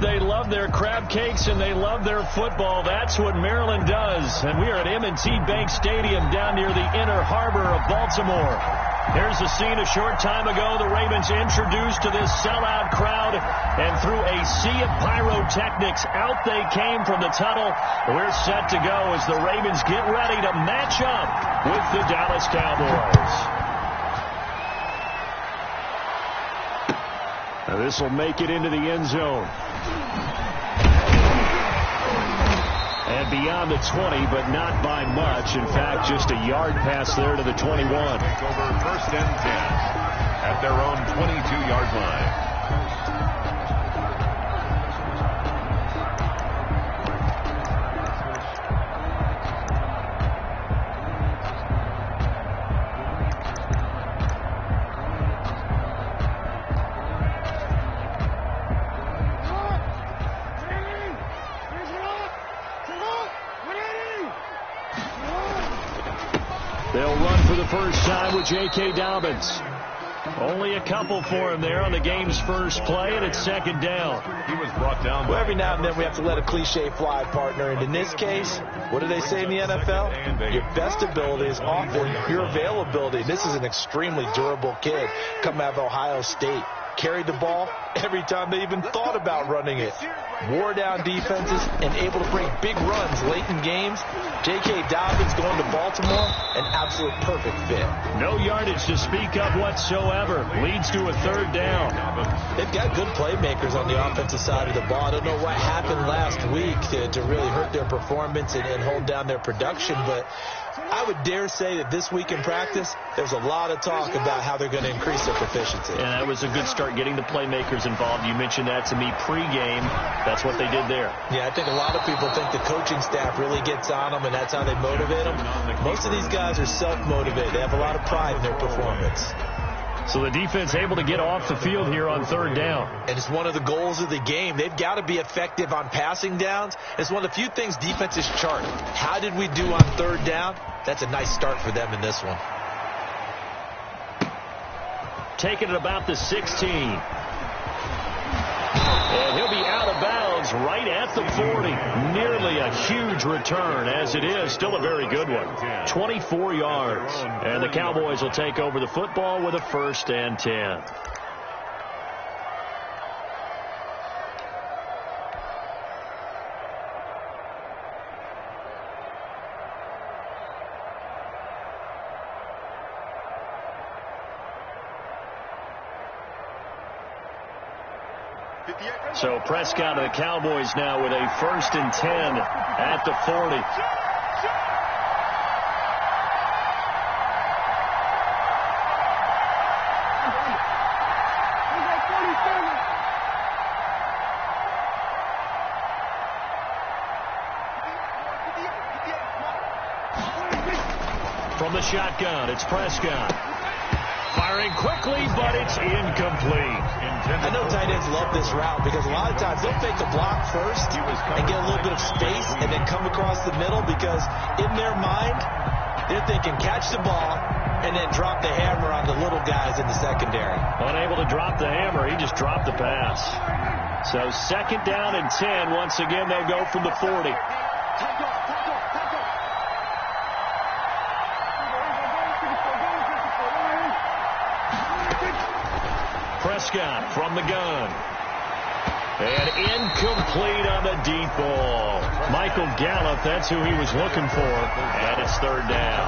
They love their crab cakes and they love their football. That's what Maryland does. And we are at M&T Bank Stadium down near the Inner Harbor of Baltimore. Here's the scene a short time ago. The Ravens introduced to this sellout crowd, and through a sea of pyrotechnics, out they came from the tunnel. We're set to go as the Ravens get ready to match up with the Dallas Cowboys. Now this will make it into the end zone. And beyond the 20, but not by much. In fact, just a yard pass there to the 21. Take over first and 10 at their own 22-yard line. They'll run for the first time with J.K. Dobbins. Only a couple for him there on the game's first play, and it's second down. He was brought down. Well, every now and then we have to let a cliche fly, partner. And in this case, what do they say in the NFL? Your best ability is often your availability. This is an extremely durable kid coming out of Ohio State. Carried the ball every time they even thought about running it. Wore down defenses and able to bring big runs late in games. J.K. Dobbins going to Baltimore, an absolute perfect fit. No yardage to speak of whatsoever. Leads to a third down. They've got good playmakers on the offensive side of the ball. I don't know what happened last week to really hurt their performance and hold down their production, but I would dare say that this week in practice, there's a lot of talk about how they're going to increase their proficiency. And that was a good start getting the playmakers involved. You mentioned that to me pregame. That's what they did there. Yeah, I think a lot of people think the coaching staff really gets on them, and that's how they motivate them. Most of these guys are self-motivated. They have a lot of pride in their performance. So the defense able to get off the field here on third down. And it's one of the goals of the game. They've got to be effective on passing downs. It's one of the few things defenses chart. How did we do on third down? That's a nice start for them in this one. Taking it about the 16. And he'll be out of bounds right at the 40. Nearly a huge return, as it is. Still a very good one. 24 yards. And the Cowboys will take over the football with a first and 10. So Prescott of the Cowboys now with a first and 10 at the 40. From the shotgun, it's Prescott. Firing quickly, but it's incomplete. I know tight ends love this route because a lot of times they'll fake the block first and get a little bit of space and then come across the middle because in their mind, they're thinking catch the ball and then drop the hammer on the little guys in the secondary. Unable to drop the hammer, he just dropped the pass. So second down and 10. Once again, they'll go from the 40. Prescott from the gun. And incomplete on the deep ball. Michael Gallup, that's who he was looking for. And it's third down.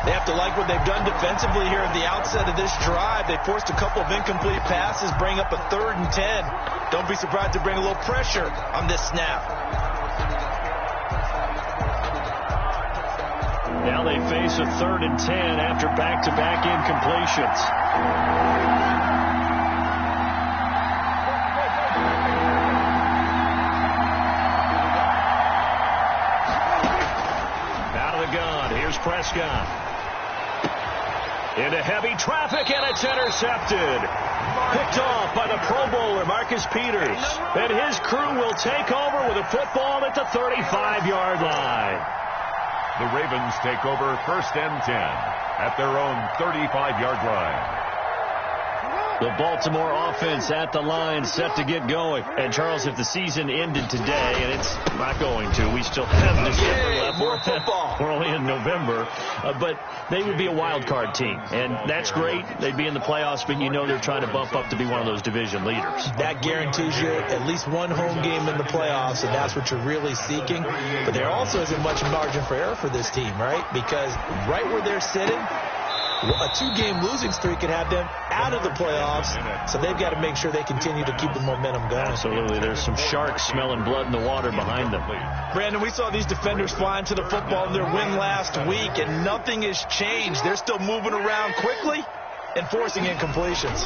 They have to like what they've done defensively here at the outset of this drive. They forced a couple of incomplete passes, bring up a third and 10. Don't be surprised to bring a little pressure on this snap. Now they face a third and 10 after back-to-back incompletions. Here's Prescott. Into heavy traffic, and it's intercepted. Picked off by the Pro Bowler, Marcus Peters. And his crew will take over with a football at the 35-yard line. The Ravens take over first and 10 at their own 35-yard line. The Baltimore offense at the line, set to get going. And, Charles, if the season ended today, and it's not going to, we still have December left. More football. We're only in November. But they would be a wild card team. And that's great. They'd be in the playoffs, but you know they're trying to bump up to be one of those division leaders. That guarantees you at least one home game in the playoffs, and that's what you're really seeking. But there also isn't much margin for error for this team, right? Because right where they're sitting, a 2-game losing streak could have them out of the playoffs, so they've got to make sure they continue to keep the momentum going. Absolutely. There's some sharks smelling blood in the water behind them. Brandon, we saw these defenders flying to the football in their win last week, and nothing has changed. They're still moving around quickly and forcing incompletions.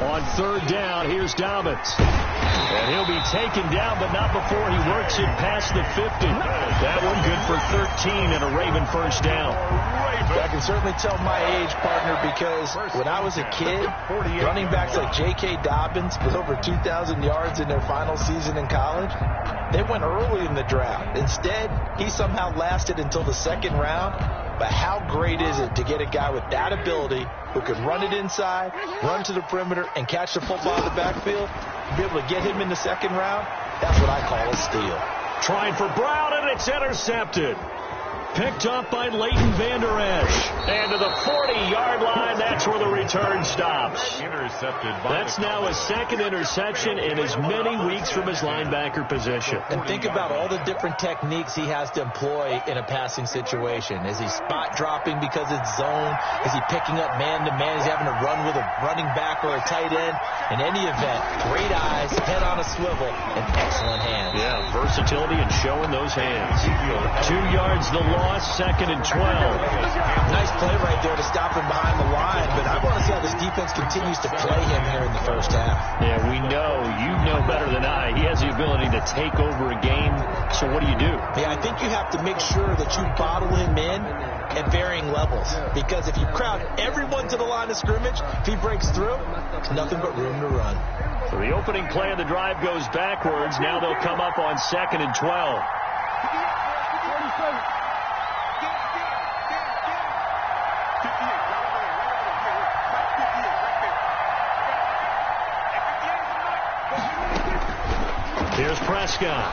On third down, here's Dobbins. And he'll be taken down, but not before he works it past the 50. That one good for 13 and a Raven first down. I can certainly tell my age, partner, because when I was a kid, running backs like J.K. Dobbins with over 2,000 yards in their final season in college, they went early in the draft. Instead, he somehow lasted until the second round. But how great is it to get a guy with that ability who can run it inside, run to the perimeter, and catch the football in the backfield? Be able to get him in the second round, that's what I call a steal. Trying for Brown, and it's intercepted. Picked up by Leighton Vander Esch. And to the 40-yard line, that's where the return stops. That's now a second interception in as many weeks from his linebacker position. And think about all the different techniques he has to employ in a passing situation. Is he spot dropping because it's zone? Is he picking up man-to-man? Is he having to run with a running back or a tight end? In any event, great eyes, head on a swivel, and excellent hands. Yeah, versatility and showing those hands. 2 yards the loss, second and 12. Nice play right there to stop him behind the line, but I want to see how this defense continues to play him here in the first half. Yeah, we know. You know better than I. He has the ability to take over a game, so what do you do? Yeah, I think you have to make sure that you bottle him in at varying levels, because if you crowd everyone to the line of scrimmage, if he breaks through, nothing but room to run. So the opening play of the drive goes backwards. Now they'll come up on second and 12. Here's Prescott.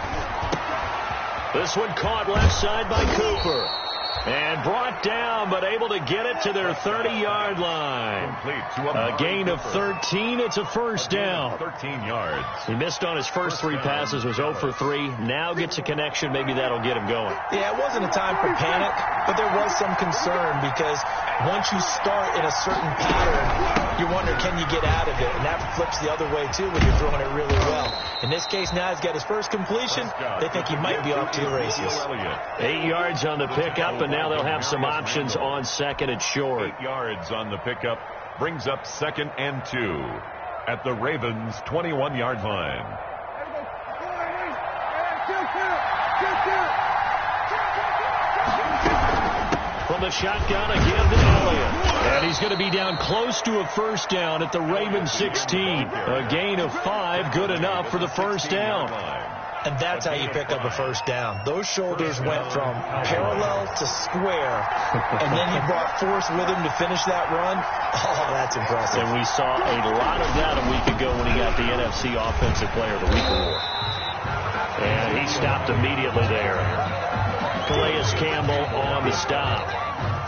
This one caught left side by Cooper. And brought down, but able to get it to their 30-yard line. A gain of 13. It's a first down. 13 yards. He missed on his first 3 passes, was 0 for 3. Now gets a connection. Maybe that'll get him going. Yeah, it wasn't a time for panic, but there was some concern because once you start in a certain pattern, you wonder, can you get out of it? And that flips the other way, too, when you're throwing it really well. In this case, now he's got his first completion. They think he might be off to the races. 8 yards on the pickup, and now they'll have some options on second and short. 8 yards on the pickup brings up second and 2 at the Ravens' 21-yard line. From the shotgun again to Elliott. And he's going to be down close to a first down at the Ravens 16. A gain of 5, good enough for the first down. And that's how you pick up a first down. Those shoulders went from parallel to square, and then he brought force with him to finish that run. Oh, that's impressive. And we saw a lot of that a week ago when he got the NFC Offensive Player of the Week award. And he stopped immediately there. Calais Campbell on the stop.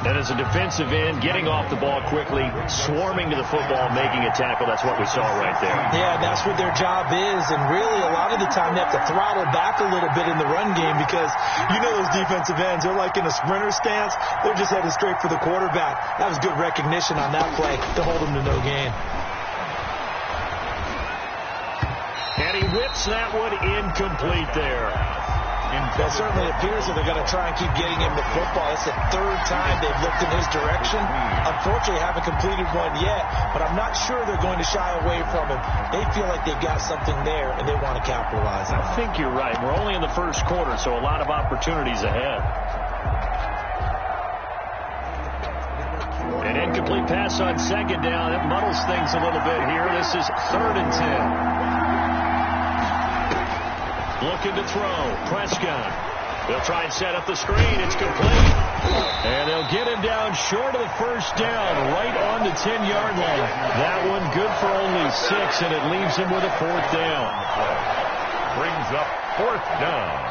And as a defensive end, getting off the ball quickly, swarming to the football, making a tackle, that's what we saw right there. Yeah, that's what their job is. And really, a lot of the time, they have to throttle back a little bit in the run game because you know those defensive ends, they're like in a sprinter stance. They're just headed straight for the quarterback. That was good recognition on that play to hold them to no gain. And he whips that one incomplete there. That certainly appears that they're going to try and keep getting him the football. It's the third time they've looked in his direction. Unfortunately, haven't completed one yet, but I'm not sure they're going to shy away from him. They feel like they've got something there, and they want to capitalize on it. I think you're right. We're only in the first quarter, so a lot of opportunities ahead. An incomplete pass on second down. It muddles things a little bit here. This is 3rd and 10. Looking to throw. Prescott. They'll try and set up the screen. It's complete. And they'll get him down short of the first down, right on the 10-yard line. That one good for only 6, and it leaves him with a 4th down. Brings up 4th down.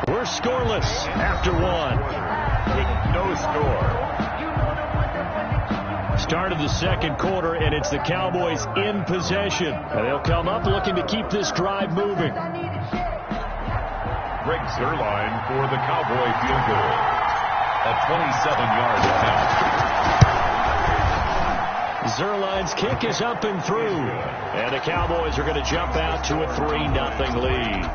We're scoreless after 1. With no score. Start of the second quarter, and it's the Cowboys in possession. And they'll come up looking to keep this drive moving. Greg Zuerlein for the Cowboy field goal. A 27-yard attempt. Zuerlein's kick is up and through. And the Cowboys are going to jump out to a 3-0 lead.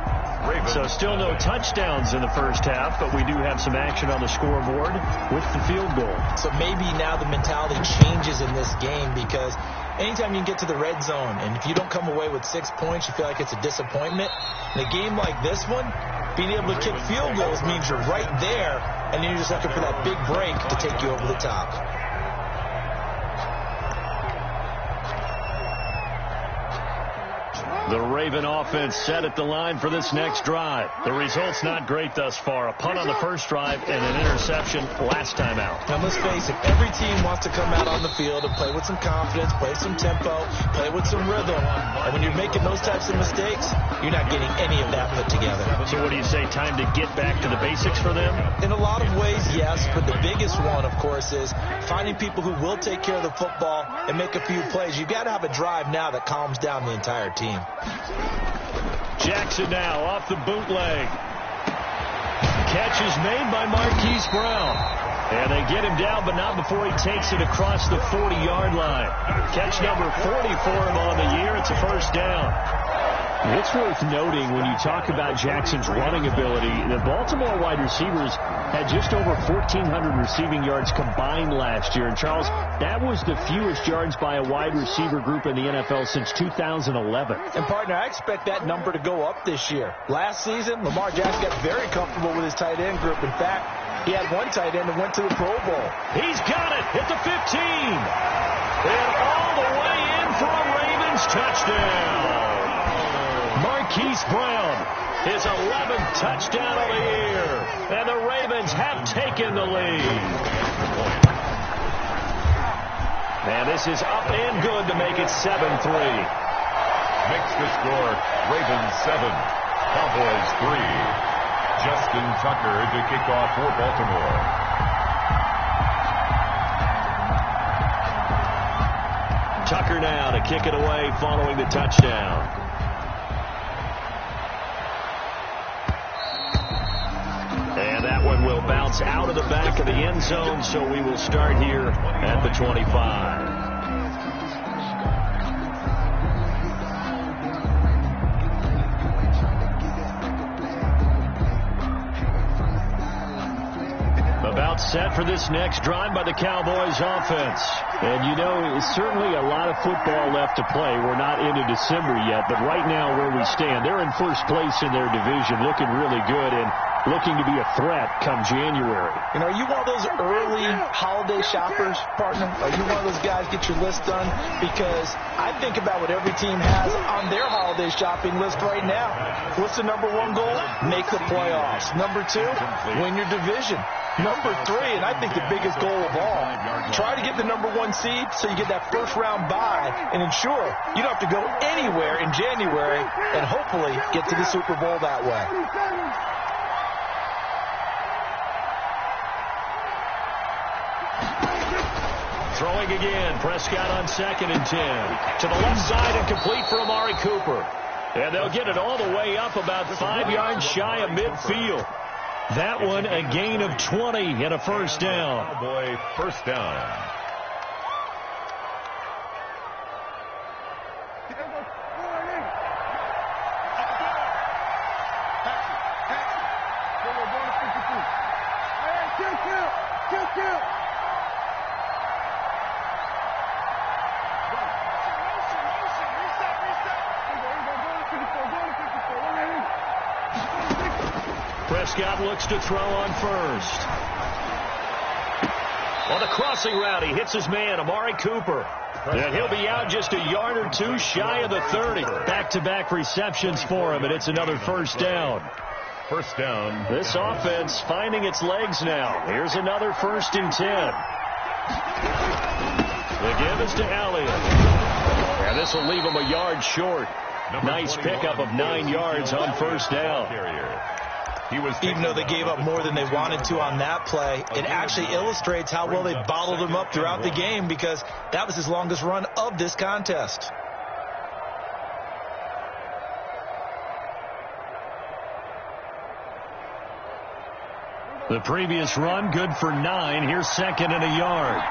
So still no touchdowns in the first half, but we do have some action on the scoreboard with the field goal. So maybe now the mentality changes in this game, because anytime you can get to the red zone, and if you don't come away with 6 points, you feel like it's a disappointment. In a game like this one, being able to kick field goals means you're right there, and then you're just looking for that big break to take you over the top. The Raven offense set at the line for this next drive. The result's not great thus far. A punt on the first drive and an interception last time out. Now, let's face it, every team wants to come out on the field and play with some confidence, play some tempo, play with some rhythm. And when you're making those types of mistakes, you're not getting any of that put together. So what do you say, time to get back to the basics for them? In a lot of ways, yes, but the biggest one, of course, is finding people who will take care of the football and make a few plays. You've got to have a drive now that calms down the entire team. Jackson now off the bootleg. Catch is made by Marquise Brown. And they get him down, but not before he takes it across the 40-yard line. Catch number 40 for him on the year. It's a first down. It's worth noting when you talk about Jackson's running ability, the Baltimore wide receivers had just over 1,400 receiving yards combined last year. And, Charles, that was the fewest yards by a wide receiver group in the NFL since 2011. And, partner, I expect that number to go up this year. Last season, Lamar Jackson got very comfortable with his tight end group. In fact, he had one tight end that went to the Pro Bowl. He's got it at the 15. And all the way in for a Ravens touchdown. Marquise Brown, his 11th touchdown of the year. And the Ravens have taken the lead. And this is up and good to make it 7-3. Makes the score Ravens 7, Cowboys 3. Justin Tucker to kick off for Baltimore. Tucker now to kick it away following the touchdown. And that one will bounce out of the back of the end zone, so we will start here at the 25. About set for this next drive by the Cowboys offense. And, you know, it's certainly a lot of football left to play. We're not into December yet, but right now where we stand, they're in first place in their division, looking really good and looking to be a threat come January. You know, are you one of those early holiday shoppers, partner? Are you one of those guys get your list done? Because I think about what every team has on their holiday shopping list right now. What's the number one goal? Make the playoffs. Number 2, win your division. Number 3, and I think the biggest goal of all, try to get the number 1 seed so you get that first round bye and ensure you don't have to go anywhere in January and hopefully get to the Super Bowl that way. Throwing again, Prescott on 2nd and 10. To the left side and complete for Amari Cooper. And they'll get it all the way up about 5 yards shy of midfield. That one a gain of 20 and a first down. Cowboy first down. Prescott looks to throw on first. On the crossing route, he hits his man, Amari Cooper. And he'll be out just a yard or 2 shy of the 30. Back-to-back receptions for him, and it's another first down. First down. This offense finding its legs now. Here's another 1st and 10. The give is to Elliott. And this will leave him a yard short. Nice pickup of 9 yards on 1st down. Even though they gave up more than they wanted to on that play, it actually illustrates how well they bottled him up throughout the game, because that was his longest run of this contest. The previous run good for 9. Here's 2nd and a yard.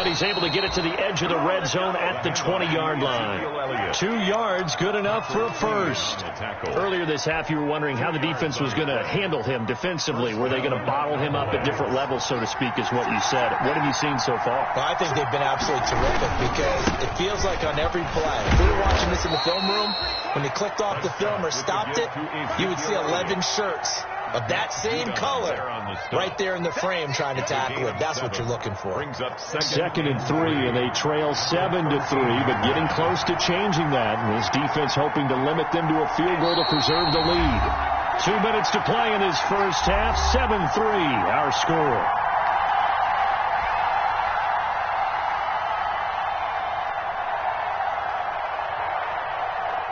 He's able to get it to the edge of the red zone at the 20-yard line. 2 yards, good enough for a first. Earlier this half, you were wondering how the defense was going to handle him defensively. Were they going to bottle him up at different levels, so to speak, is what you said. What have you seen so far? Well, I think they've been absolutely terrific, because it feels like on every play, if we were watching this in the film room, when you clicked off the film or stopped it, you would see 11 shirts of that same color right there in the frame trying to tackle it. That's what you're looking for. 2nd and 3, and they trail 7-3, but getting close to changing that. And this defense hoping to limit them to a field goal to preserve the lead. 2 minutes to play in his first half. 7-3, our score.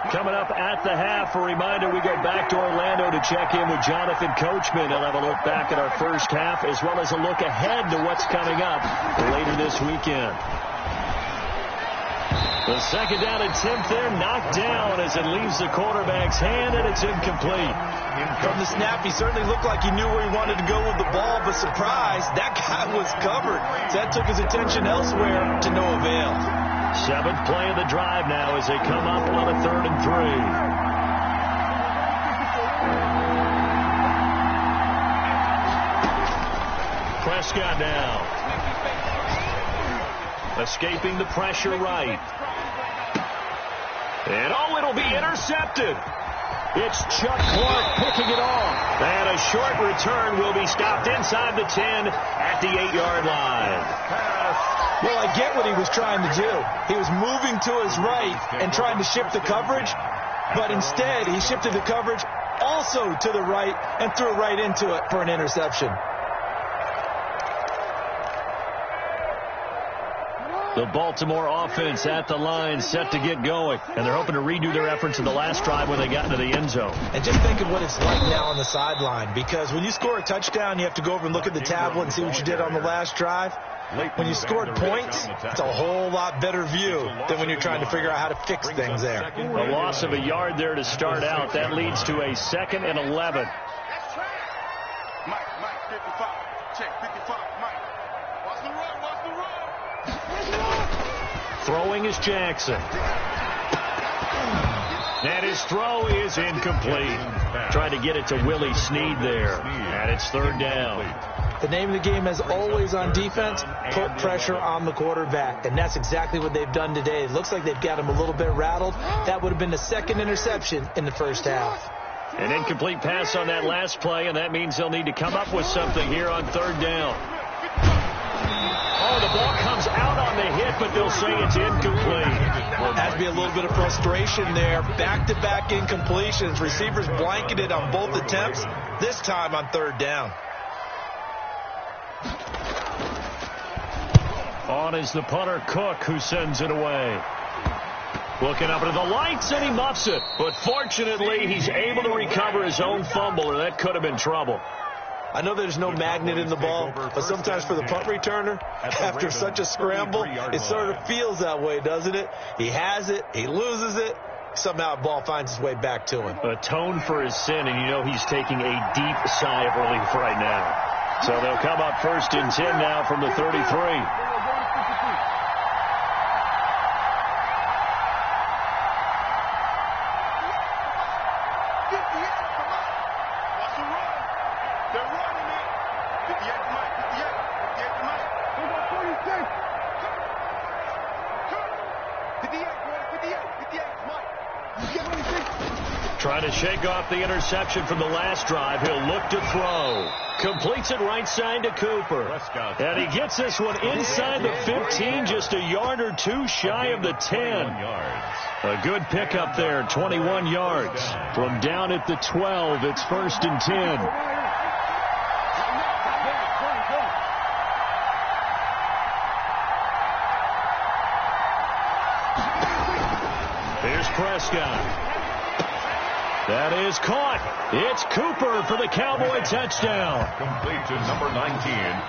Coming up at the half, a reminder, we go back to Orlando to check in with Jonathan Coachman. He'll have a look back at our first half, as well as a look ahead to what's coming up later this weekend. The 2nd down attempt there, knocked down as it leaves the quarterback's hand, and it's incomplete. From the snap, he certainly looked like he knew where he wanted to go with the ball, but surprise, that guy was covered. So that took his attention elsewhere to no avail. 7th play of the drive now as they come up on a 3rd and 3. Prescott now. Escaping the pressure right. And it'll be intercepted. It's Chuck Clark picking it off. And a short return will be stopped inside the 10 at the 8-yard line. Well, I get what he was trying to do. He was moving to his right and trying to shift the coverage, but instead he shifted the coverage also to the right and threw right into it for an interception. The Baltimore offense at the line, set to get going. And they're hoping to redo their efforts in the last drive when they got into the end zone. And just think of what it's like now on the sideline, because when you score a touchdown, you have to go over and look at the tablet and see what you did on the last drive. When you scored points, it's a whole lot better view than when you're trying to figure out how to fix things there. A loss of a yard there to start out. That leads to a 2nd and 11. Mike, 55. Check, 55, Mike. Watch the run, watch the run. Throwing is Jackson. And his throw is incomplete. Trying to get it to Willie Snead there. And it's 3rd down. The name of the game, as always on defense, put pressure on the quarterback. And that's exactly what they've done today. It looks like they've got him a little bit rattled. That would have been the 2nd interception in the first half. An incomplete pass on that last play, and that means they'll need to come up with something here on 3rd down. Oh, the ball comes out on the hit, but they'll say it's incomplete. Has to be a little bit of frustration there. Back-to-back incompletions. Receivers blanketed on both attempts, this time on 3rd down. On is the punter, Cook, who sends it away. Looking up into the lights, and he muffs it. But fortunately, he's able to recover his own fumble, or that could have been trouble. I know there's no magnet in the ball, but sometimes for the punt returner, after such a scramble, it sort of feels that way, doesn't it? He has it, he loses it, somehow the ball finds its way back to him. Atone for his sin, and you know he's taking a deep sigh of relief right now. So they'll come up 1st and 10 now from the 33. Trying to shake off the interception from the last drive. He'll look to throw. Completes it right side to Cooper. And he gets this one inside the 15, just a yard or two shy of the 10. A good pickup there, 21 yards. From down at the 12, it's 1st and 10. Here's Prescott. That is caught. It's Cooper for the Cowboy touchdown. Complete to number 19.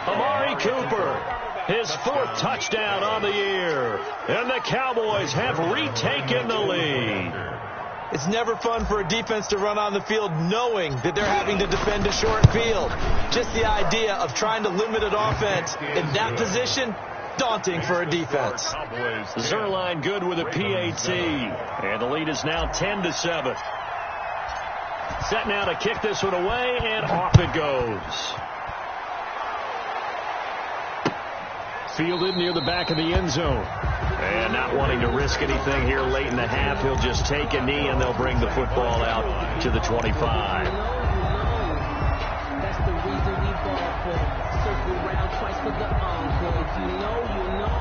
Amari Cooper, his 4th touchdown on the year. And the Cowboys have retaken the lead. It's never fun for a defense to run on the field knowing that they're having to defend a short field. Just the idea of trying to limit an offense in that position, daunting for a defense. Zerline good with a PAT. And the lead is now 10-7. Set now to kick this one away, and off it goes. Fielded near the back of the end zone. And not wanting to risk anything here late in the half, he'll just take a knee, and they'll bring the football out to the 25. That's the reason we ball for. Circle round twice for the encore. If you know, you know.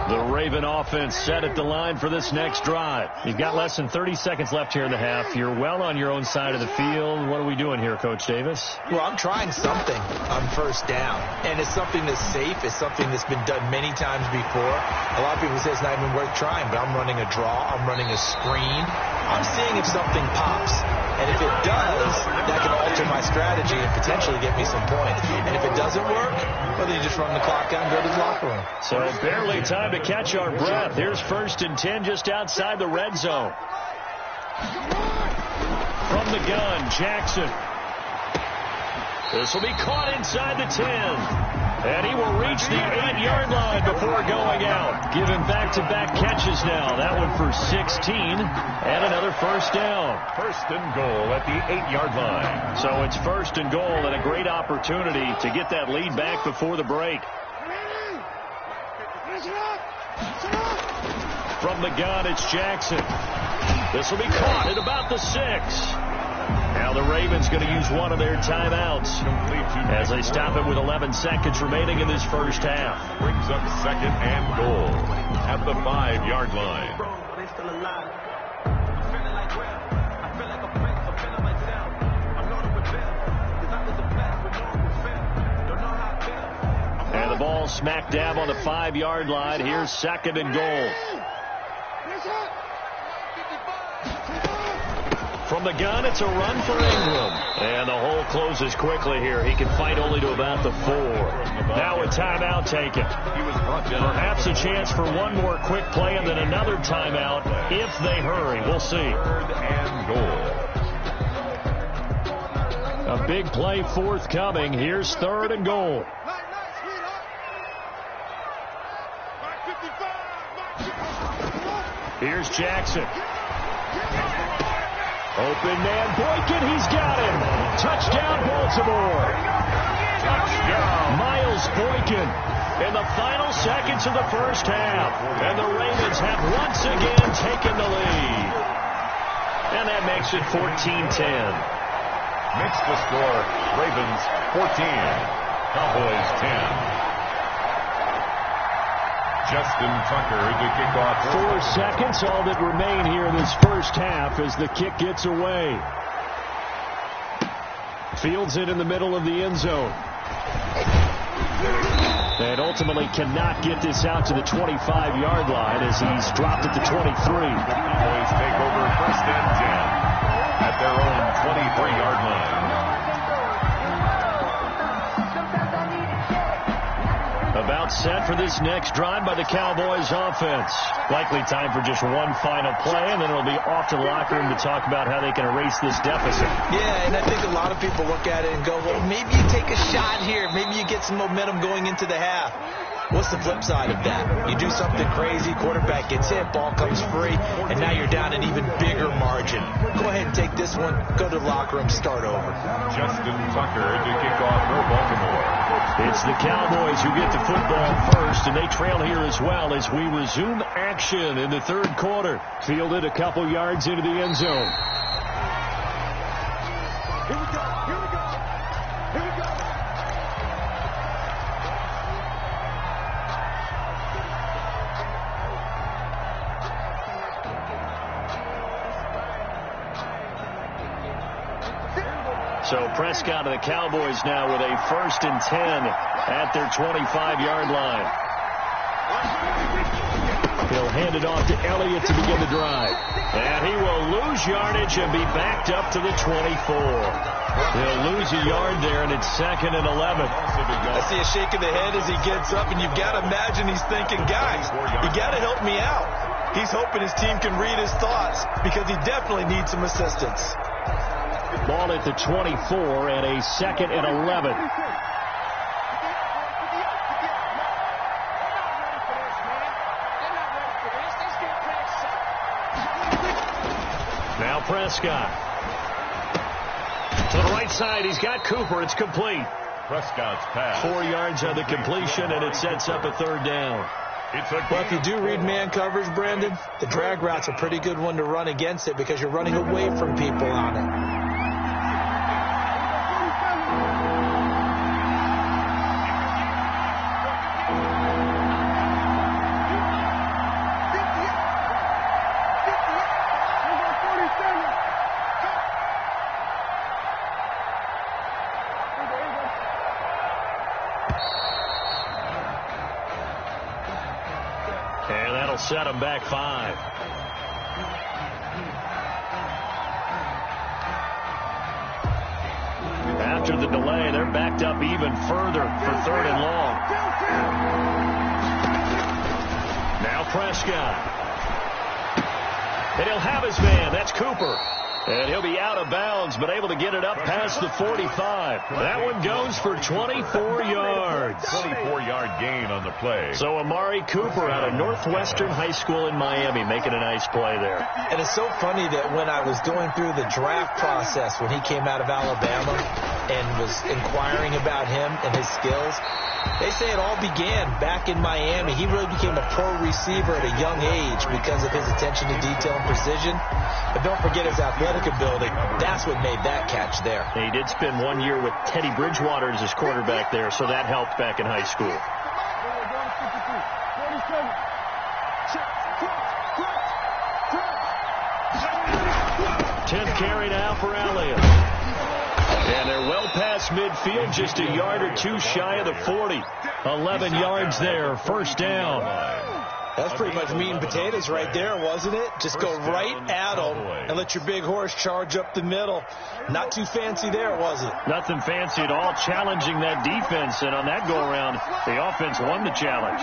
The Raven offense set at the line for this next drive. You've got less than 30 seconds left here in the half. You're well on your own side of the field. What are we doing here, Coach Davis? Well, I'm trying something on 1st down. And it's something that's safe. It's something that's been done many times before. A lot of people say it's not even worth trying, but I'm running a draw. I'm running a screen. I'm seeing if something pops. And if it does, that can alter my strategy and potentially get me some points. And if it doesn't work, well, then you just run the clock out and go to the locker room. So barely time to catch our breath. Here's 1st and 10 just outside the red zone. From the gun, Jackson. This will be caught inside the 10. And he will reach the 8-yard line before going out. Given back-to-back catches now. That one for 16 and another 1st down. 1st and goal at the 8-yard line. So it's 1st and goal and a great opportunity to get that lead back before the break. From the gun, it's Jackson. This will be caught at about the 6. Now the Ravens going to use one of their timeouts as they stop it with 11 seconds remaining in this first half. Brings up 2nd and goal at the 5-yard line. And the ball smack dab on the 5-yard line. Here's 2nd and goal. From the gun, it's a run for Ingram. And the hole closes quickly here. He can fight only to about the 4. Now a timeout taken. Perhaps a chance for one more quick play and then another timeout if they hurry. We'll see. 3rd and goal. A big play forthcoming. Here's 3rd and goal. Here's Jackson. Open man, Boykin, he's got him. Touchdown, Baltimore. Touchdown. Miles Boykin in the final seconds of the first half. And the Ravens have once again taken the lead. And that makes it 14-10. Makes the score Ravens 14, Cowboys 10. Justin Tucker to kick off. 4 seconds, all that remain here in this first half as the kick gets away. Fields it in the middle of the end zone. And ultimately cannot get this out to the 25-yard line as he's dropped at the 23. Cowboys take over 1st and 10 at their own 23-yard line. About set for this next drive by the Cowboys offense. Likely time for just one final play, and then it'll be off to the locker room to talk about how they can erase this deficit. Yeah, and I think a lot of people look at it and go, well, maybe you take a shot here. Maybe you get some momentum going into the half. What's the flip side of that? You do something crazy, quarterback gets hit, ball comes free, and now you're down an even bigger margin. Go ahead and take this one, go to the locker room, start over. Justin Tucker to kick off for Baltimore. It's the Cowboys who get the football first, and they trail here as well as we resume action in the third quarter. Fielded a couple yards into the end zone. Here we go. Here we go. Here we go. So Prescott and the Cowboys now with a 1st and 10 at their 25-yard line. He'll hand it off to Elliott to begin the drive. And he will lose yardage and be backed up to the 24. He'll lose a yard there, and it's 2nd and 11. I see a shake of the head as he gets up, and you've got to imagine he's thinking, guys, you got to help me out. He's hoping his team can read his thoughts because he definitely needs some assistance. Ball at the 24 and a 2nd and 11. Now Prescott. To the right side, he's got Cooper. It's complete. Prescott's pass. 4 yards on the completion, and it sets up a 3rd down. Well, if you do read man coverage, Brandon, the drag route's a pretty good one to run against it because you're running away from people on it. And that'll set them back 5. After the delay, they're backed up even further for 3rd and long. Now Prescott. And he'll have his man. That's Cooper. And he'll be out of bounds, but able to get it up past the 45. That one goes for 24 yards. 24-yard gain on the play. So Amari Cooper out of Northwestern High School in Miami making a nice play there. And it's so funny that when I was going through the draft process when he came out of Alabama and was inquiring about him and his skills, they say it all began back in Miami. He really became a pro receiver at a young age because of his attention to detail and precision. But don't forget his athletic ability. That's what made that catch there. He did spend 1 year with Teddy Bridgewater as his quarterback there, so that helped back in high school. 10th carry now for Elliott. And they're well past midfield, just a yard or two shy of the 40. 11 yards there, 1st down. That's pretty much meat and potatoes right there, wasn't it? Just go right at them and let your big horse charge up the middle. Not too fancy there, was it? Nothing fancy at all, challenging that defense. And on that go-around, the offense won the challenge.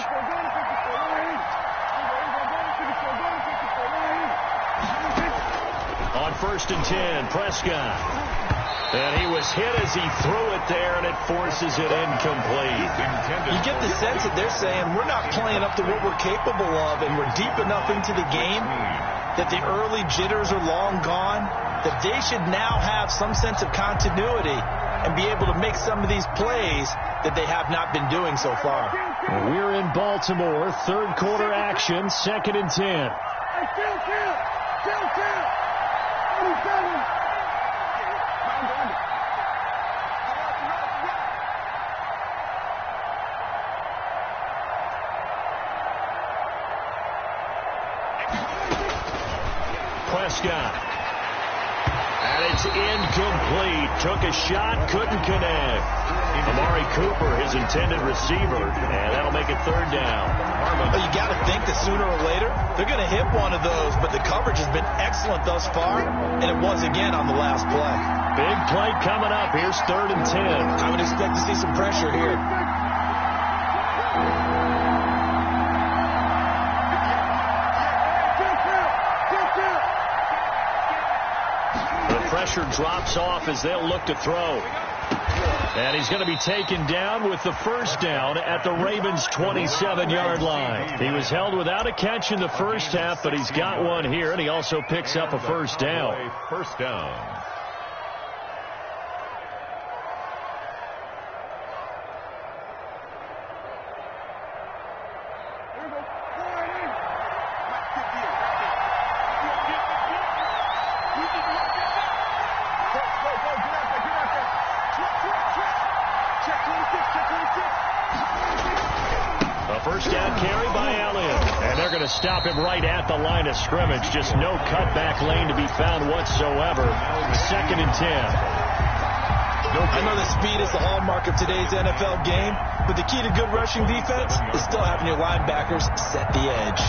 On 1st and 10, Prescott. And he was hit as he threw it there, and it forces it incomplete. You get the sense that they're saying we're not playing up to what we're capable of, and we're deep enough into the game that the early jitters are long gone, that they should now have some sense of continuity and be able to make some of these plays that they have not been doing so far. We're in Baltimore, 3rd quarter action, 2nd and 10. Prescott. And it's incomplete. Took a shot, couldn't connect. Amari Cooper, his intended receiver, and that'll make it 3rd down. Well, you got to think that sooner or later they're going to hit one of those, but the coverage has been excellent thus far, and it was again on the last play. Big play coming up. Here's 3rd and 10. I would expect to see some pressure here. Pressure drops off as they'll look to throw. And he's going to be taken down with the 1st down at the Ravens' 27-yard line. He was held without a catch in the first half, but he's got one here, and he also picks up a 1st down. 1st down. First down carry by Elliott. And they're going to stop him right at the line of scrimmage. Just no cutback lane to be found whatsoever. 2nd and 10. I know that speed is the hallmark of today's NFL game, but the key to good rushing defense is still having your linebackers set the edge.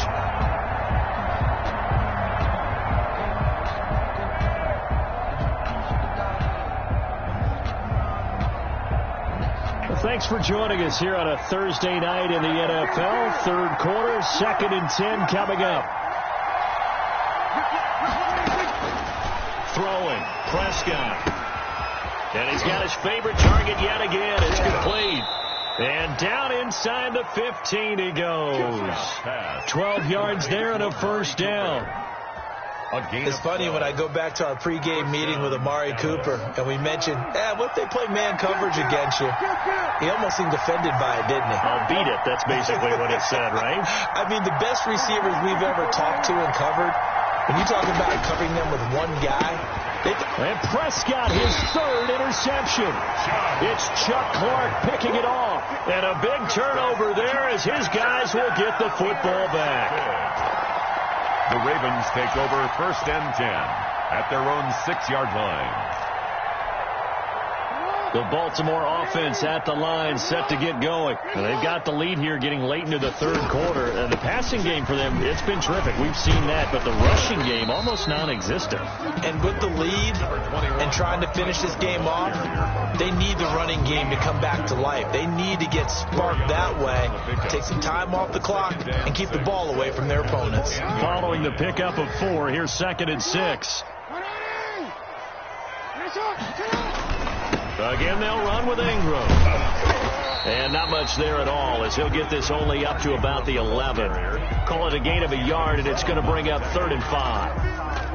Well, thanks for joining us here on a Thursday night in the NFL. 3rd quarter, 2nd and 10 coming up. Throwing, Prescott. And he's got his favorite target yet again. It's complete. And down inside the 15 he goes. 12 yards there and a first down. It's funny when I go back to our pregame meeting with Amari Cooper and we mentioned, what if they play man coverage against you? He almost seemed offended by it, didn't he? I'll beat it. That's basically what he said, right? I mean, the best receivers we've ever talked to and covered, when you talk about covering them with one guy, and Prescott, his 3rd interception. It's Chuck Clark picking it off. And a big turnover there as his guys will get the football back. The Ravens take over 1st and 10 at their own 6-yard line. The Baltimore offense at the line, set to get going. And they've got the lead here getting late into the 3rd quarter. And the passing game for them, it's been terrific. We've seen that. But the rushing game, almost non-existent. And with the lead and trying to finish this game off, they need the running game to come back to life. They need to get sparked that way, take some time off the clock, and keep the ball away from their opponents. Following the pickup of 4, here's 2nd and 6. Again, they'll run with Ingram. And not much there at all, as he'll get this only up to about the 11. Call it a gain of a yard, and it's going to bring up 3rd and 5.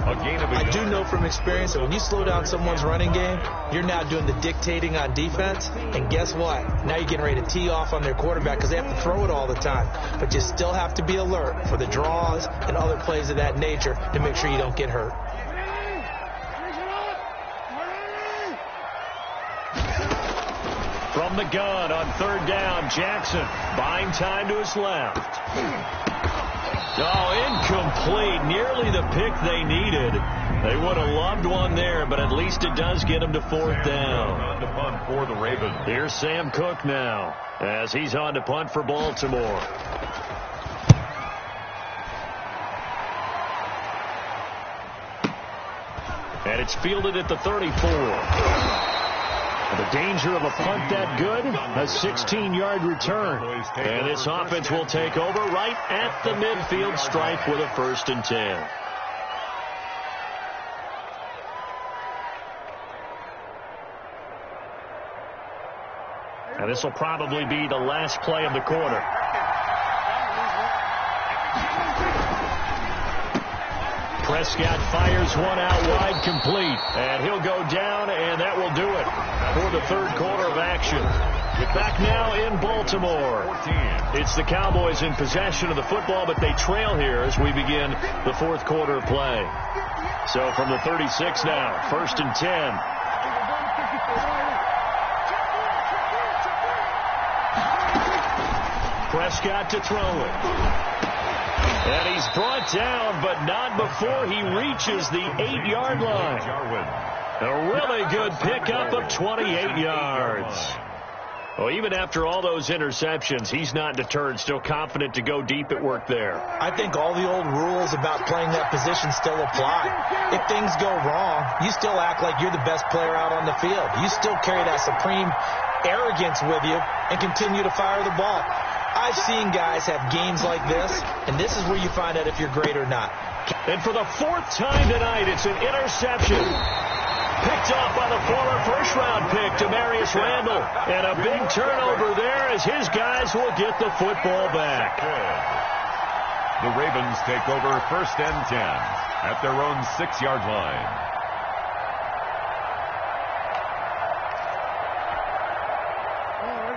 I do know from experience that when you slow down someone's running game, you're now doing the dictating on defense. And guess what? Now you're getting ready to tee off on their quarterback because they have to throw it all the time. But you still have to be alert for the draws and other plays of that nature to make sure you don't get hurt. From the gun on 3rd down, Jackson buying time to his left. Oh, incomplete. Nearly the pick they needed. They would have loved one there, but at least it does get them to 4th down. On to punt for the Ravens. Here's Sam Cook now as he's on to punt for Baltimore. And it's fielded at the 34. The danger of a punt that good, a 16-yard return. And this offense will take over right at the midfield stripe with a 1st and 10. And this will probably be the last play of the quarter. Prescott fires one out wide, complete. And he'll go down, and that will do it for the 3rd quarter of action. Back now in Baltimore. It's the Cowboys in possession of the football, but they trail here as we begin the 4th quarter of play. So from the 36 now, 1st and 10. Prescott to throw it. And he's brought down, but not before he reaches the 8-yard line. A really good pickup of 28 yards. Well, even after all those interceptions, he's not deterred, still confident to go deep at work there. I think all the old rules about playing that position still apply. If things go wrong, you still act like you're the best player out on the field. You still carry that supreme arrogance with you and continue to fire the ball. I've seen guys have games like this, and this is where you find out if you're great or not. And for the 4th time tonight, it's an interception. Picked off by the former first-round pick, Demarius Randall. And a big turnover there as his guys will get the football back. The Ravens take over 1st and 10 at their own 6-yard line.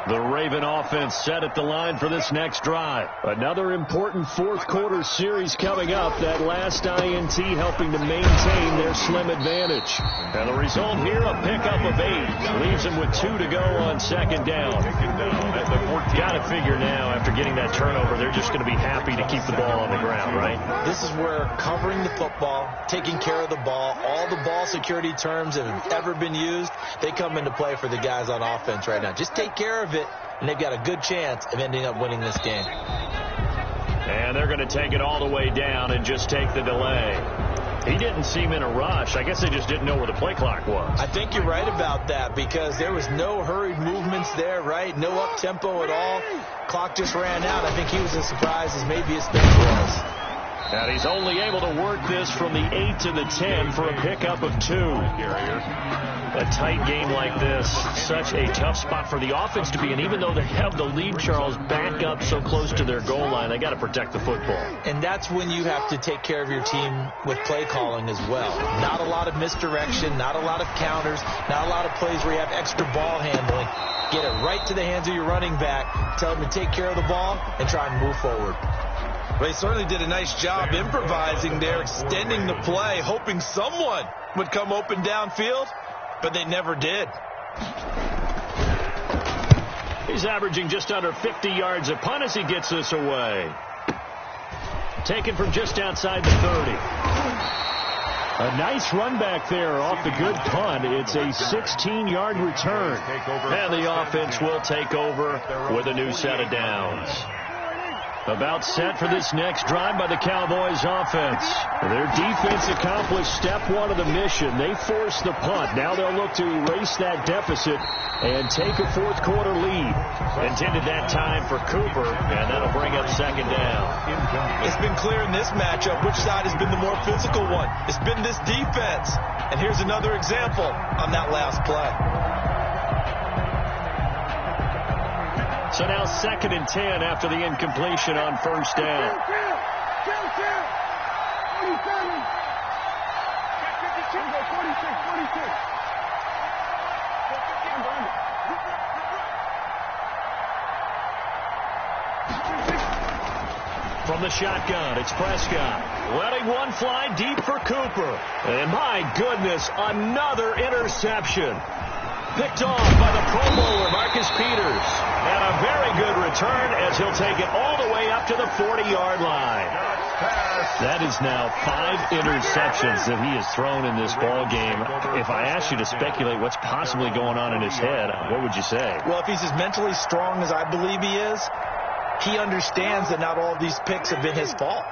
The Raven offense set at the line for this next drive. Another important 4th quarter series coming up. That last INT helping to maintain their slim advantage. And the result here, a pickup of 8. Leaves them with 2 to go on 2nd down. Taken down at the Got to figure now, after getting that turnover, they're just going to be happy to keep the ball on the ground, right? This is where covering the football, taking care of the ball, all the ball security terms that have ever been used, they come into play for the guys on offense right now. Just take care of it, and they've got a good chance of ending up winning this game. And they're going to take it all the way down and just take the delay. He didn't seem in a rush. I guess they just didn't know where the play clock was. I think you're right about that because there was no hurried movements there, right? No up-tempo at all. Clock just ran out. I think he was as surprised as maybe his bench was. And he's only able to work this from the 8 to the 10 for a pickup of 2. A tight game like this, such a tough spot for the offense to be in. Even though they have the lead, Charles, back up so close to their goal line, they got to protect the football. And that's when you have to take care of your team with play calling as well. Not a lot of misdirection, not a lot of counters, not a lot of plays where you have extra ball handling. Get it right to the hands of your running back, tell them to take care of the ball, and try and move forward. They certainly did a nice job improvising there, extending the play, hoping someone would come open downfield, but they never did. He's averaging just under 50 yards a punt as he gets this away. Taken from just outside the 30. A nice run back there off the good punt. It's a 16-yard return. And the offense will take over with a new set of downs. About set for this next drive by the Cowboys offense. Their defense accomplished step 1 of the mission. They forced the punt. Now they'll look to erase that deficit and take a fourth quarter lead. Intended that time for Cooper, and that'll bring up second down. It's been clear in this matchup which side has been the more physical one. It's been this defense. And here's another example on that last play. So now 2nd and 10 after the incompletion on first down. From the shotgun, it's Prescott. Letting one fly deep for Cooper. And my goodness, another interception. Picked off by the Pro Bowler, Marcus Peters. And a very good return as he'll take it all the way up to the 40-yard line. That is now 5 interceptions that he has thrown in this ball game. If I asked you to speculate what's possibly going on in his head, what would you say? Well, if he's as mentally strong as I believe he is, he understands that not all of these picks have been his fault.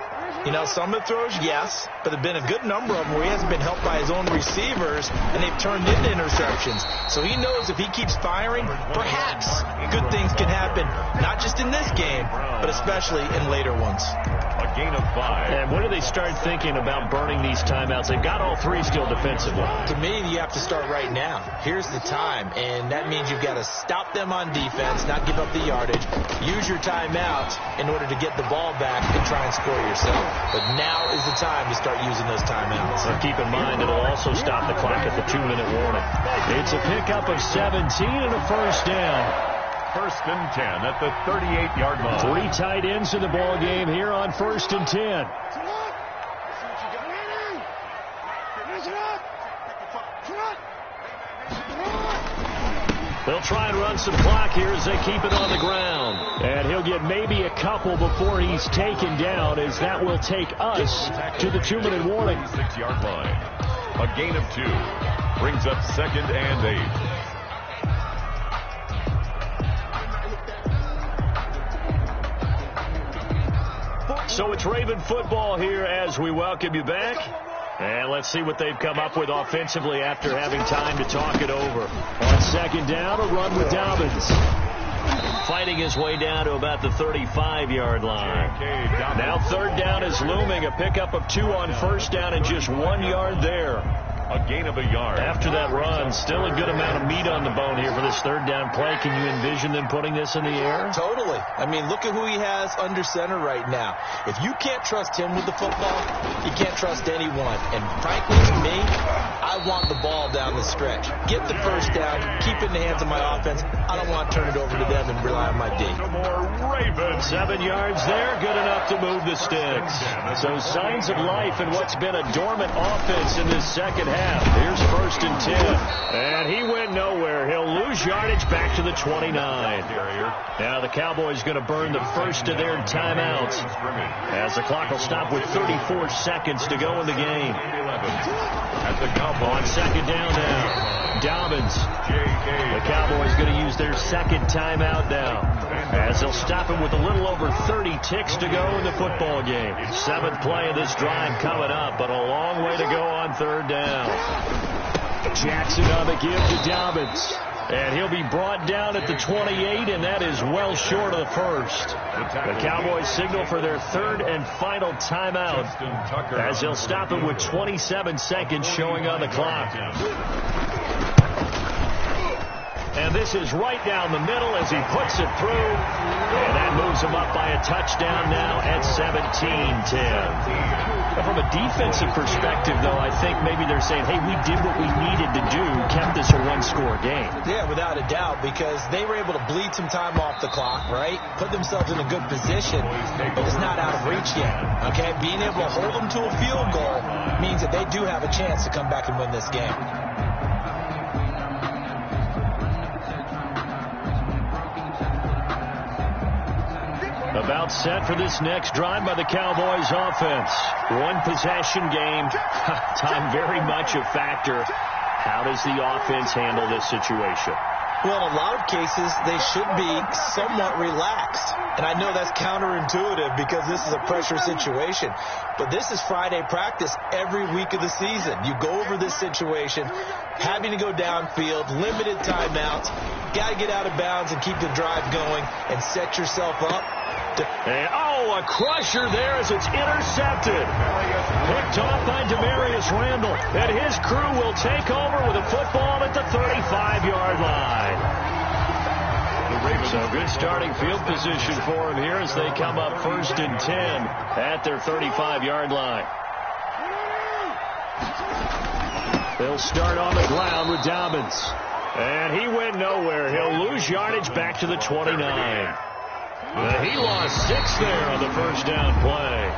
You know, some of the throws, yes, but there have been a good number of them where he hasn't been helped by his own receivers, and they've turned into interceptions. So he knows if he keeps firing, perhaps good things can happen, not just in this game, but especially in later ones. A gain of 5. And when do they start thinking about burning these timeouts? They've got all 3 still defensively. To me, you have to start right now. Here's the time, and that means you've got to stop them on defense, not give up the yardage, use your timeouts in order to get the ball back and try and score yourself. But now is the time to start using those timeouts. Well, keep in mind, it'll also stop the clock at the 2-minute warning. It's a pickup of 17 and a first down. 1st and 10 at the 38-yard line. 3 tight ends in the ball game here on 1st and 10. They'll try and run some clock here as they keep it on the ground. And he'll get maybe a couple before he's taken down, as that will take us to the 2-minute warning. 6-yard line. A gain of 2. Brings up 2nd and 8. So it's Raven football here as we welcome you back. And let's see what they've come up with offensively after having time to talk it over. On 2nd down, a run with Dobbins. Fighting his way down to about the 35-yard line. Now 3rd down is looming. A pickup of 2 on 1st down and just 1 yard there. A gain of a yard. After that run, still a good amount of meat on the bone here for this 3rd down play. Can you envision them putting this in the air? Totally. I mean, look at who he has under center right now. If you can't trust him with the football, you can't trust anyone. And frankly, to me, I want the ball down the stretch. Get the first down, keep it in the hands of my offense. I don't want to turn it over to them and rely on my D. Ravens. 7 yards there, good enough to move the sticks. So signs of life in what's been a dormant offense in this second half. half. Here's 1st and 10. And he went nowhere. He'll lose yardage back to the 29. Now the Cowboys going to burn the first of their timeouts as the clock will stop with 34 seconds to go in the game. On 2nd down now, Dobbins. The Cowboys going to use their 2nd timeout now as they'll stop him with a little over 30 ticks to go in the football game. 7th play of this drive coming up, but a long way to go on 3rd down. Jackson on the give to Dobbins. And he'll be brought down at the 28, and that is well short of the 1st. The Cowboys signal for their 3rd and final timeout as they'll stop him with 27 seconds showing on the clock. And this is right down the middle as he puts it through. And that moves him up by a touchdown now at 17-10. From a defensive perspective, though, I think maybe they're saying, hey, we did what we needed to do, kept this a one-score game. Yeah, without a doubt, because they were able to bleed some time off the clock, right? Put themselves in a good position, but it's not out of reach yet, okay? Being able to hold them to a field goal means that they do have a chance to come back and win this game. About set for this next drive by the Cowboys offense. One possession game. Time very much a factor. How does the offense handle this situation? Well, in a lot of cases, they should be somewhat relaxed. And I know that's counterintuitive because this is a pressure situation. But this is Friday practice every week of the season. You go over this situation, having to go downfield, limited timeouts. Got to get out of bounds and keep the drive going and set yourself up. And, a crusher there as it's intercepted. Picked off by Demarius Randall. And his crew will take over with a football at the 35-yard line. So good starting field position for him here as they come up 1st and 10 at their 35-yard line. They'll start on the ground with Dobbins. And he went nowhere. He'll lose yardage back to the 29. He lost 6 there on the 1st down play.